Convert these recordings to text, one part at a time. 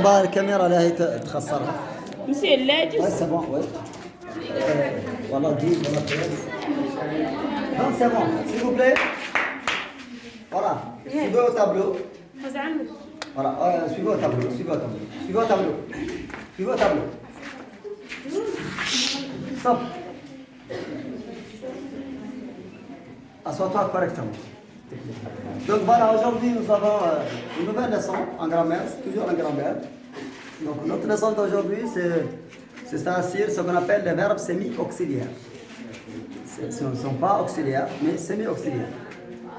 الكاميرا اللي هي تخسرها. مسير اللاجس. Ouais, c'est bon, oui. Voilà, 10, voilà, 13. Non, c'est bon, s'il vous plaît. Voilà, suivez au tableau. Voilà, suivez au tableau, suivez au tableau. Suivez au tableau. Suivez au tableau. Stop. Assois-toi correctement. Donc voilà, aujourd'hui nous avons une nouvelle leçon en grammaire, c'est toujours en grammaire. Donc notre leçon d'aujourd'hui c'est ce qu'on appelle les verbes semi-auxiliaires. Ce ne sont pas auxiliaires, mais semi-auxiliaires.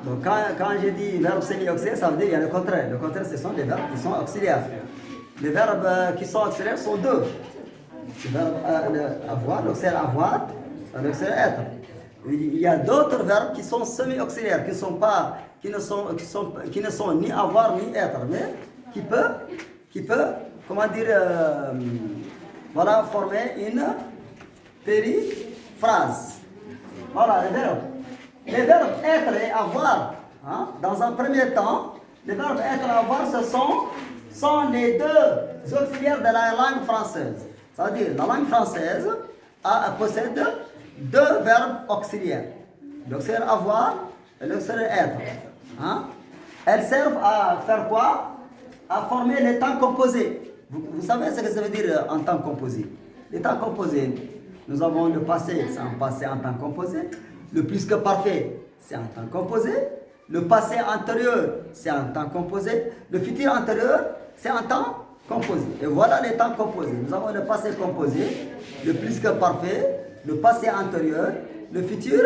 Donc quand je dis verbe semi-auxiliaire, ça veut dire qu'il y a le contraire. Le contraire, ce sont les verbes qui sont auxiliaires. Les verbes qui sont auxiliaires sont deux. Le verbe avoir, l'auxiliaire avoir, l'auxiliaire être. Il y a d'autres verbes qui sont semi-auxiliaires, qui ne sont ni avoir ni être, mais qui peut, comment dire, voilà, former une périphrase. Voilà les verbes. Les verbes être et avoir, hein, dans un premier temps, les verbes être et avoir, ce sont les deux auxiliaires de la langue française. C'est-à-dire, la langue française possède deux verbes auxiliaires. L'auxiliaire avoir et l'auxiliaire être. Hein? Elles servent à faire quoi? À former les temps composés. Vous savez ce que ça veut dire en temps composé? Les temps composés, nous avons le passé, c'est un passé en temps composé. Le plus que parfait, c'est un temps composé. Le passé antérieur, c'est un temps composé. Le futur antérieur, c'est un temps composé. Et voilà les temps composés. Nous avons le passé composé, le plus que parfait, le passé antérieur, le futur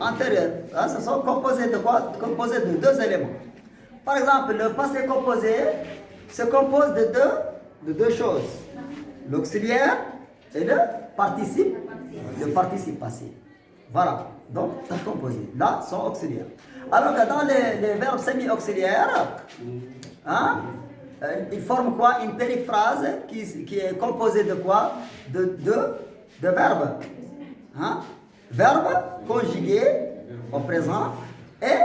antérieur. Hein, ce sont composés de quoi? Composés de deux éléments. Par exemple, le passé composé se compose de deux choses. L'auxiliaire et le participe passé. Voilà. Donc, c'est composé. Là, sont auxiliaires. Alors que dans les verbes semi-auxiliaires, hein, ils forment quoi? Une périphrase qui est composée de quoi? De verbes. Hein? Verbe conjugué au présent et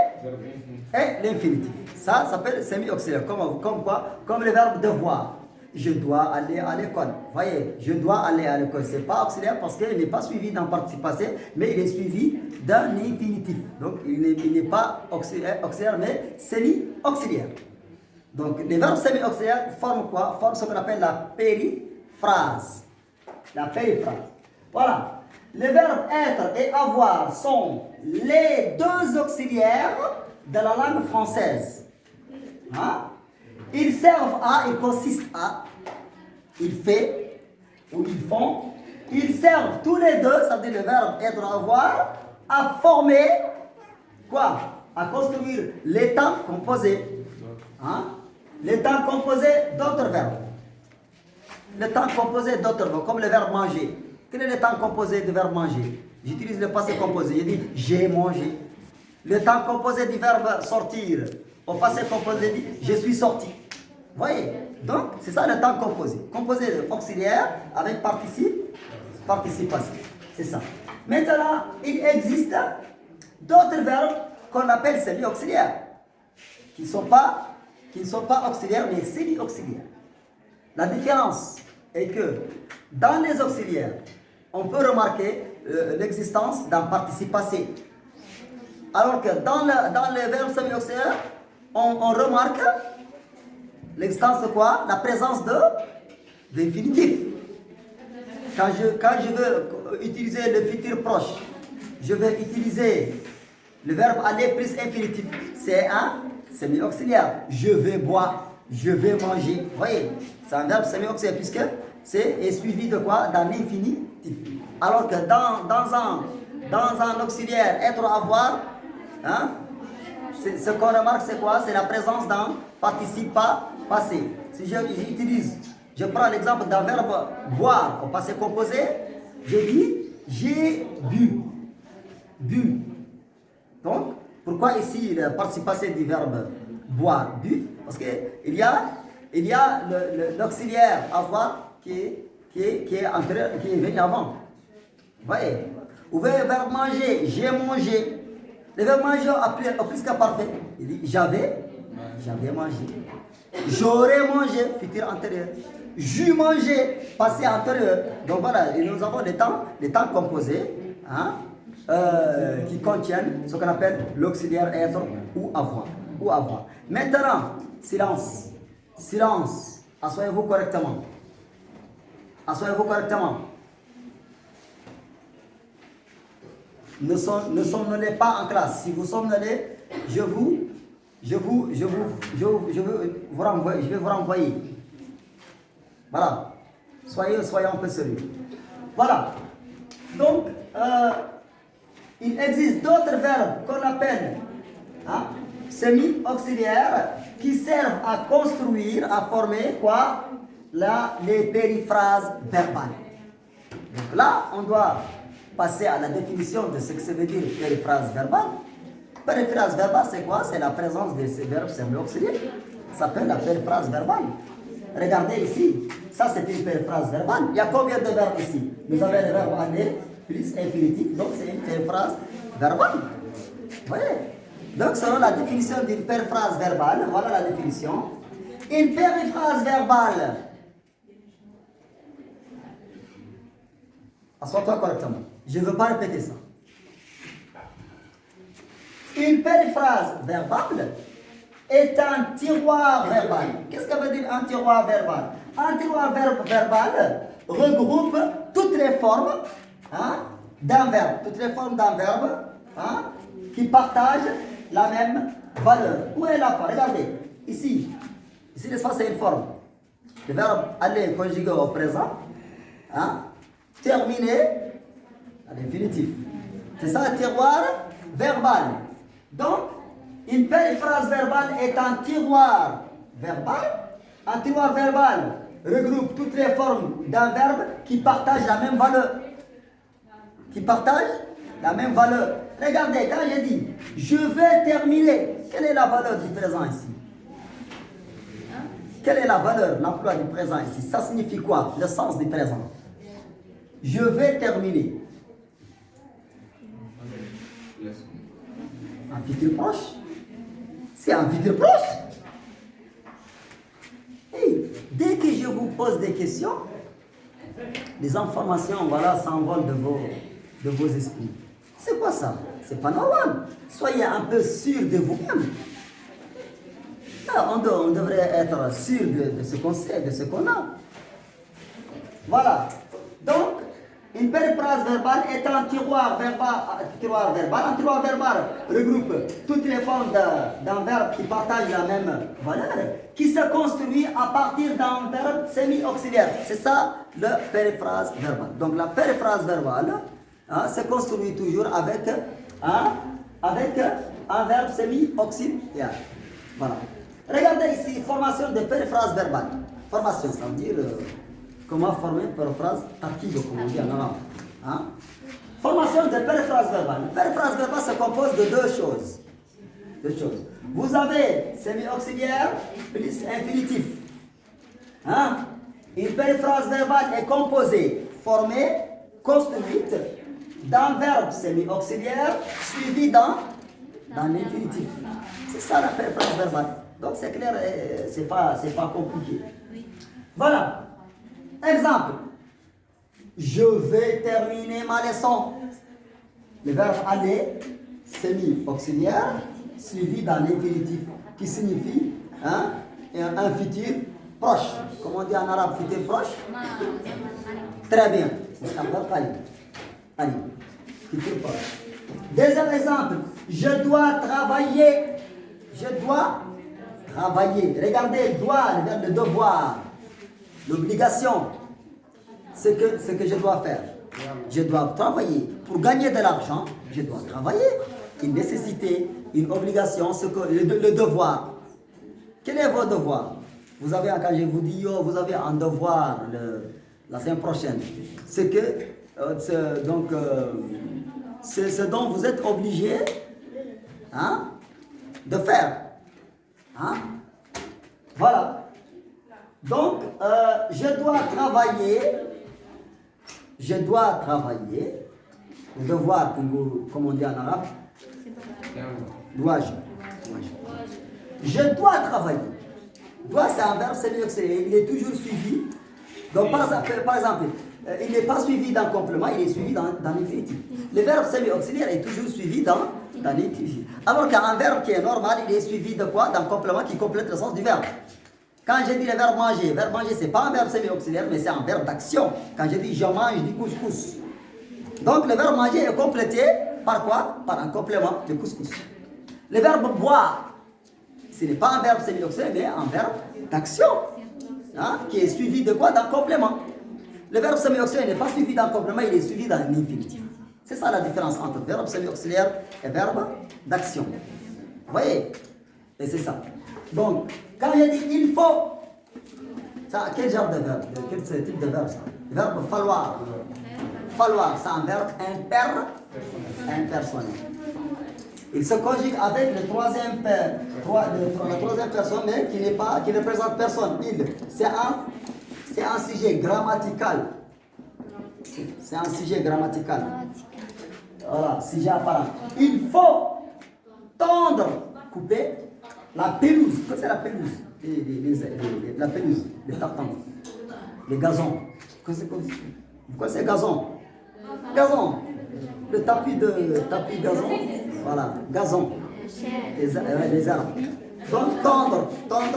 l'infinitif. Ça s'appelle semi-auxiliaire. Comme quoi? Comme le verbe devoir. Je dois aller à l'école. Voyez, je dois aller à l'école. Ce n'est pas auxiliaire parce qu'il n'est pas suivi d'un participe passé, mais il est suivi d'un infinitif. Donc, il n'est pas auxiliaire, mais semi-auxiliaire. Donc, les verbes semi-auxiliaires forment quoi? Forment ce qu'on appelle la périphrase. La périphrase. Voilà. Les verbes être et avoir sont les deux auxiliaires de la langue française. Hein? Ils servent à, ils consistent à, il fait ou ils font. Ils servent tous les deux, ça veut dire le verbe être et avoir, à former quoi? À construire les temps composés. Hein? Les temps composés d'autres verbes. Les temps composés d'autres verbes, comme le verbe manger. Quel est le temps composé du verbe manger? J'utilise le passé composé. Je dis j'ai mangé. Le temps composé du verbe sortir. Au passé composé dit je suis sorti. Voyez? Donc, c'est ça le temps composé. Composé de auxiliaire avec participe passé. C'est ça. Maintenant, il existe d'autres verbes qu'on appelle semi-auxiliaires. Qui ne sont pas auxiliaires, mais semi-auxiliaires. La différence est que dans les auxiliaires, on peut remarquer l'existence d'un participe passé. Alors que dans les verbes semi-auxiliaires, on remarque l'existence de quoi? La présence d'infinitif. Quand je veux utiliser le futur proche, je vais utiliser le verbe aller plus infinitif. C'est un semi-auxiliaire. Je vais boire, je vais manger. Vous voyez? C'est un verbe semi-auxiliaire puisque c'est suivi de quoi? D'un infinitif. Alors que dans un auxiliaire être avoir, hein, ce qu'on remarque c'est quoi? C'est la présence d'un participe passé. Si je prends l'exemple d'un verbe boire au passé composé, je dis j'ai bu. Bu. Donc, pourquoi ici le participe passé du verbe boire, bu? Parce qu'il y a l'auxiliaire avoir qui est venu avant. Vous voyez? Vous voyez le verbe manger, j'ai mangé. Le verbe manger au plus qu'à parfait. Il dit j'avais J'avais mangé. J'aurais mangé, futur antérieur. J'eus mangé, passé antérieur. Donc voilà, et nous avons des temps composés hein, qui contiennent ce qu'on appelle l'auxiliaire être ou avoir. Maintenant, silence. Silence. Asseyez-vous correctement. Asseyez-vous correctement. Ne somnolez pas en classe. Si vous somnolez, je vais vous renvoyer. Voilà. Soyez un peu sérieux. Voilà. Donc, il existe d'autres verbes qu'on appelle semi-auxiliaires qui servent à construire, à former quoi? Les périphrases verbales. Donc là, on doit passer à la définition de ce que ça veut dire périphrase verbale. Périphrase verbale, c'est quoi? C'est la présence de ces verbes semi-auxiliaires. Ça s'appelle la périphrase verbale. Regardez ici, ça c'est une périphrase verbale. Il y a combien de verbes ici? Nous avons le verbe aller plus infinitif, donc c'est une périphrase verbale. Vous voyez? Donc selon la définition d'une périphrase verbale, voilà la définition. Une périphrase verbale. Assois-toi correctement. Je ne veux pas répéter ça. Une périphrase verbale est un tiroir verbal. Qu'est-ce que veut dire un tiroir verbal? Un tiroir verbal regroupe toutes les formes d'un verbe. Toutes les formes d'un verbe qui partagent la même valeur. Où est la forme? Regardez, ici. Ici, l'espace, c'est une forme. Le verbe aller conjugué au présent. Terminé à l'infinitif. C'est ça un tiroir verbal. Donc, une périphrase verbale est un tiroir verbal. Un tiroir verbal regroupe toutes les formes d'un verbe qui partagent la même valeur. Qui partagent la même valeur. Regardez, quand je dis « je vais terminer », quelle est la valeur du présent ici? Quelle est la valeur, l'emploi du présent ici? Ça signifie quoi? Le sens du présent. Je vais terminer. Un futur proche? C'est un futur proche. Et dès que je vous pose des questions, les informations s'envolent de vos esprits. C'est quoi ça? C'est pas normal. Soyez un peu sûr de vous-même. On devrait être sûr de ce qu'on sait, de ce qu'on a. Voilà. Donc, une périphrase verbale est un tiroir verbal. Un tiroir verbal regroupe toutes les formes d'un verbe qui partage la même valeur, qui se construit à partir d'un verbe semi-auxiliaire. C'est ça, la périphrase verbale. Donc, la périphrase verbale se construit toujours avec un verbe semi-auxiliaire. Voilà. Regardez ici, formation de périphrase verbale. Formation, ça veut dire comment former une périphrase active, comme on dit en arabe. Formation de périphrase verbale. Une périphrase verbale se compose de deux choses. Vous avez semi-auxiliaire plus infinitif. Une périphrase verbale est composée, formée, construite d'un verbe semi-auxiliaire suivi d'un infinitif. C'est ça la périphrase verbale. Donc c'est clair, c'est pas compliqué. Voilà. Exemple. Je vais terminer ma leçon. Le verbe aller, semi-auxiliaire, suivi d'un infinitif qui signifie un futur proche. Comment on dit en arabe futur proche? Très bien. Allez. Futur proche. Deuxième exemple. Je dois travailler. Regardez, doit, le verbe de devoir. L'obligation. Ce que je dois faire. Je dois travailler. Pour gagner de l'argent, je dois travailler. Une nécessité, une obligation, le devoir. Quel est votre devoir? Vous avez, quand je vous dis, vous avez un devoir la semaine prochaine. C'est ce dont vous êtes obligé de faire. Voilà. Donc, je dois travailler. Le devoir, comme on dit en arabe. Dois-je. Je dois travailler. Doit, c'est un verbe semi-auxiliaire. Il est toujours suivi. Donc, par exemple, il n'est pas suivi d'un complément, il est suivi d'un infinitif. Le verbe semi-auxiliaire est toujours suivi d'un infinitif. Alors qu'un verbe qui est normal, il est suivi de quoi? D'un complément qui complète le sens du verbe. Quand je dis le verbe manger, ce n'est pas un verbe semi-auxiliaire, mais c'est un verbe d'action. Quand je dis je mange du couscous. Donc le verbe manger est complété par quoi? Par un complément de couscous. Le verbe boire, ce n'est pas un verbe semi-auxiliaire, mais un verbe d'action. Hein, qui est suivi de quoi? D'un complément. Le verbe semi-auxiliaire n'est pas suivi d'un complément, il est suivi d'un infinitif. C'est ça la différence entre verbe semi-auxiliaire et verbe d'action. Vous voyez? Et c'est ça. Donc, quand je dis il faut, ça, quel genre de verbe? Quel type de verbe ça? Le verbe falloir. Falloir, c'est un verbe impersonnel. Il se conjugue avec la troisième personne, mais qui ne représente personne. Il, c'est un sujet grammatical. C'est un sujet grammatical. Voilà, sujet apparent. Il faut tondre, couper la pelouse. Qu'est-ce que c'est la pelouse? La pelouse, les tartans, les gazons. Pourquoi c'est gazon? Gazon. Le tapis gazon. Voilà, gazon. Les arbres. Donc tondre,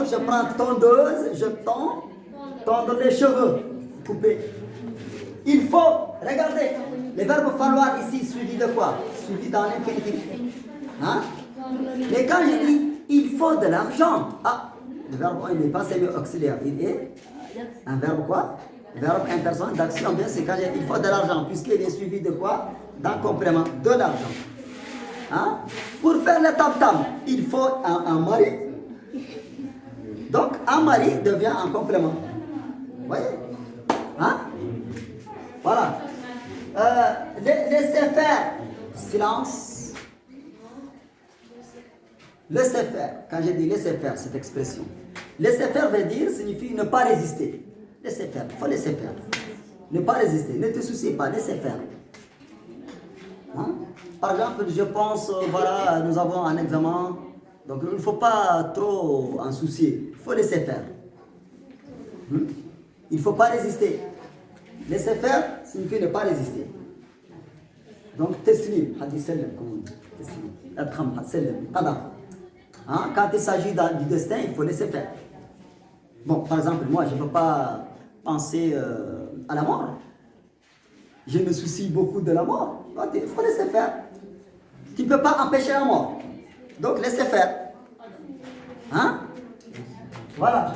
je prends tondeuse, je tondre les cheveux, couper. Il faut, regardez, le verbe falloir ici suivi de quoi? Suivi d'un infinitif. Hein? Mais quand je dis il faut de l'argent, le verbe il n'est pas semi-auxiliaire, il est un verbe quoi? Verbe impersonnel d'action, bien c'est quand je dis il faut de l'argent, puisqu'il est suivi de quoi? D'un complément, de l'argent. Hein? Pour faire le tam-tam, il faut un mari. Donc un mari devient un complément. Vous voyez? Hein? Voilà. Laissez faire. Silence. Laissez faire. Quand je dis laissez faire, cette expression. Laissez faire signifie ne pas résister. Laissez faire. Il faut laisser faire. Ne pas résister. Ne te soucie pas. Laissez faire. Hein? Par exemple, je pense, voilà, nous avons un examen. Donc il ne faut pas trop en soucier. Il faut laisser faire. Il ne faut pas résister. Laisser faire signifie ne pas résister. Donc, teslim, hadith sallam, comme on dit. Teslim, hein? Quand il s'agit du destin, il faut laisser faire. Bon, par exemple, moi, je ne peux pas penser à la mort. Je me soucie beaucoup de la mort. Donc, il faut laisser faire. Tu ne peux pas empêcher la mort. Donc, laissez faire. Hein? Voilà.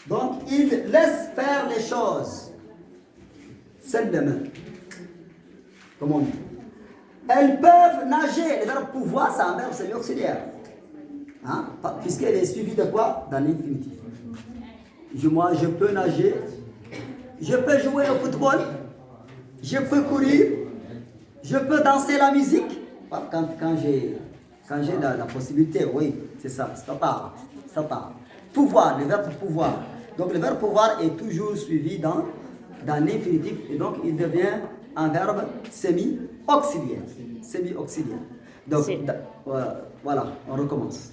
Donc, il laisse faire les choses. Sallam. Comme on dit. Elles peuvent nager. Le verbe pouvoir, c'est un verbe semi-auxiliaire. Hein? Puisqu'elle est suivie de quoi? D'un infinitif. Moi, je peux nager. Je peux jouer au football. Je peux courir. Je peux danser la musique. Quand j'ai la possibilité, oui, c'est ça. Ça part. Pouvoir, le verbe pouvoir. Donc le verbe pouvoir est toujours suivi d'un infinitif. Et donc il devient un verbe semi-auxiliaire. Donc voilà, on recommence.